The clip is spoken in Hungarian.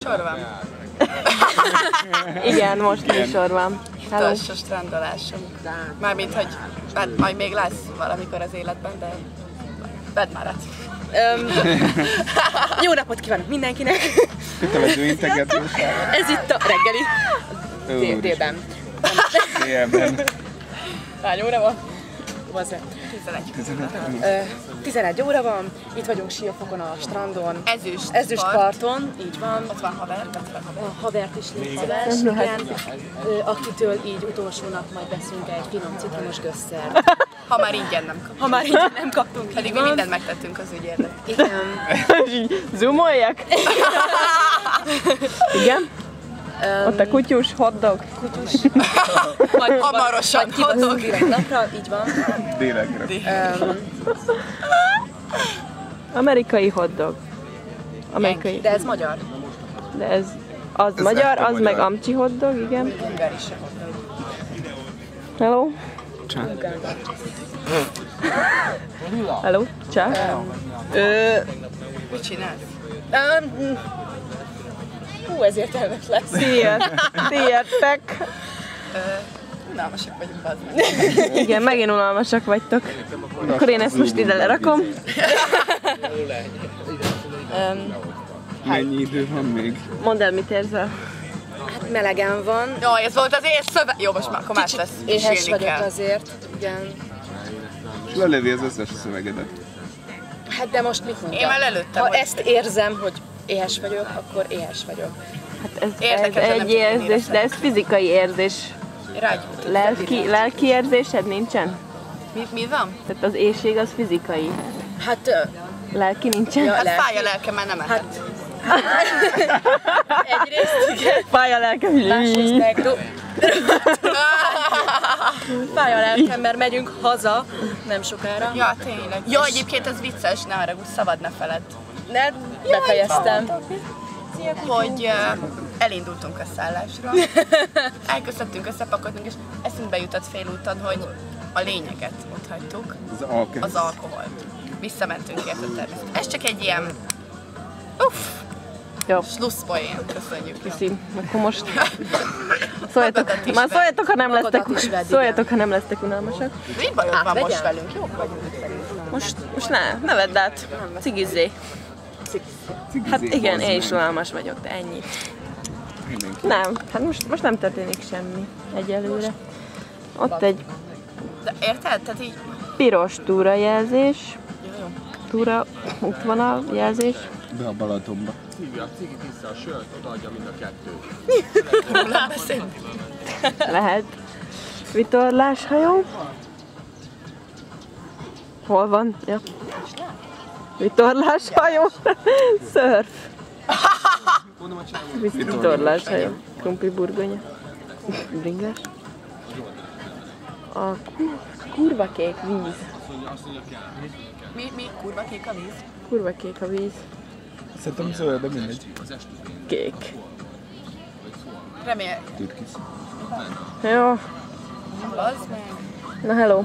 műsor van? Igen, most műsor van. Utolsó strandolásunk. Mármint, hogy majd még lesz valamikor az életben, de vedd már át. Jó napot kívánok mindenkinek! Kötelező integetőság. Ez itt a reggeli. Délben. Délben. Hány óra van? Hozzá. 11. 11 óra van, itt vagyunk Siófokon a strandon. Ezüstparton. Így van. Ott van haver. A havert is légy szíves, igen. Akitől így utolsónak majd veszünk egy finom citromos gösszert. Ha már ingyen nem kaptunk. Ha már így nem kaptunk. Pedig mi mindent megtettünk az ügyért. Igen. És így zoomoljak? Igen? Ott a kutyus hotdog. Majd hamarosan hotdog. Napra, így van. Délekre. Amerikai hotdog. Amerikai. De ez magyar. De ez az Ez magyar, echt az magyar. meg amcsi hotdog, igen. Húgár is se hotdog. Hello. Csá. Hello. Csá. Mit csinálsz? Hú, ez értelmes lesz. Sziasztok. Unalmasak vagyunk, bazd meg. Igen, megint unalmasak vagytok. Akkor én ezt most ide lerakom. Mennyi idő van még? Mondd el, mit érzel. Hát melegen van. Jaj, ez volt az én szöveg. Jó, most már akkor más lesz. Éhes Sírni vagyok kell. azért, igen. Lelövi az összes szövegedet. Hát de most mit mondjam? Én már lelőttem, Ha hogy- ezt érzem, hogy éhes vagyok, akkor éhes vagyok. Hát ez Érdekes, de nem egy csak én érzés, éreztem. de ez fizikai érzés. Rágyújtott. Lelki érzésed nincsen? Mi van? Tehát az éhség az fizikai. Hát, Lelki nincsen? Ja, Hát lelki. fáj a lelkem, már nem ehet. egyrészt igen, Fáj a lelkem. másrészt meg fáj a lelkem, mert megyünk haza nem sokára. Ja, tényleg. Jó, egyébként ez vicces, ne haragudj, szabad ne feled. Ne, befejeztem. Hogy elindultunk a szállásra, elköszöntünk, összepakoltunk, és eszünkbe jutott félúton, hogy a lényeget ott hagytuk, az alkoholt. Visszamentünk érte természetesen. Ez csak egy ilyen Jó, slusszpoén, köszönjük. Kiszi. Akkor most szóljatok, Magadat is már vedd. szóljatok, ha nem Magadat lesztek, is vedd, szóljatok, ha nem lesztek unalmasak. Mi bajod van Átvegyem? most velünk? Jók vagyunk szerintem. Most ne vedd át, cigizzé. Hát igen, én is unalmas vagyok, de ennyi. Nem, hát most nem történik semmi egyelőre. Ott egy De érted? Tehát így... piros túrajelzés, túra útvonal jelzés. Be a Balatonba. Szívja a cigit vissza a sört, odaadja mind a kettőt. Róla beszélünk. Lehet. Vitorláshajó. Hol van? Ja. Vitorláshajó. Surf. Vitorláshajó. Krumpli burgonya. Bringás. A kurva kék víz. Mi kurva kék a víz? Kurva kék a víz. Szerintem zöld, de mindegy. Kék. Remél... Türkisz. Jó. Bazd meg. Na hello.